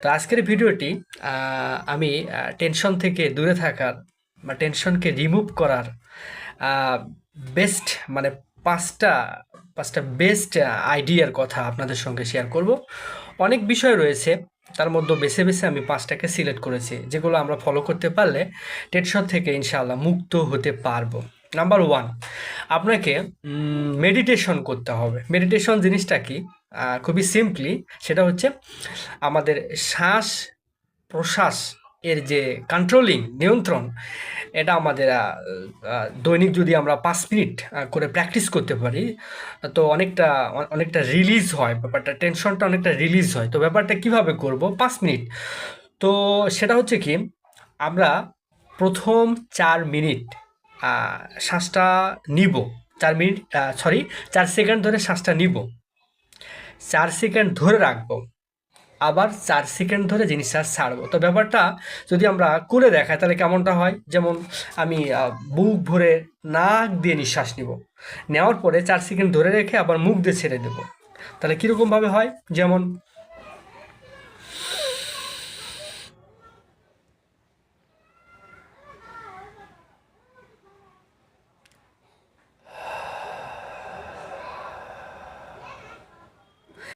তো আজকের ভিডিওটি আমি টেনশন থেকে দূরে থাকার বা টেনশনকে রিমুভ করার বেস্ট মানে পাঁচটা পাঁচটা বেস্ট আইডিয়ার কথা আপনাদের সঙ্গে শেয়ার করব। অনেক বিষয় রয়েছে, তার মধ্যে বেছে বেছে আমি পাঁচটাকে সিলেক্ট করেছি, যেগুলো আমরা ফলো করতে পারলে টেনশন থেকে ইনশাআল্লাহ মুক্ত হতে পারবো। নাম্বার ওয়ান, আপনাকে মেডিটেশন করতে হবে। মেডিটেশন জিনিসটা কি? খুবই সিম্পলি, সেটা হচ্ছে আমাদের শ্বাস প্রশ্বাস এর যে কন্ট্রোলিং নিয়ন্ত্রণ, এটা আমাদের দৈনিক যদি আমরা 5 মিনিট করে প্র্যাকটিস করতে পারি, তো অনেকটা রিলিজ হয়, ব্যাপারটা টেনশনটা অনেকটা রিলিজ হয়। তো ব্যাপারটা কিভাবে করব? 5 মিনিট। তো সেটা হচ্ছে কি, আমরা প্রথম 4 মিনিট শ্বাসটা নিব। 4 মিনিট, সরি, 4 সেকেন্ড ধরে শ্বাসটা নিব, 4 সেকেন্ড ধরে রাখবো, আবার 4 সেকেন্ড ধরে জিনিসটা ছাড়বো। তো ব্যাপারটা যদি আমরা করে দেখাই তাহলে কেমনটা হয়? যেমন আমি বুক ভরে নাক দিয়ে নিঃশ্বাস নিব, নেওয়ার পরে 4 সেকেন্ড ধরে রেখে আবার মুখ দিয়ে ছেড়ে দেবো। তাহলে কীরকমভাবে হয়? যেমন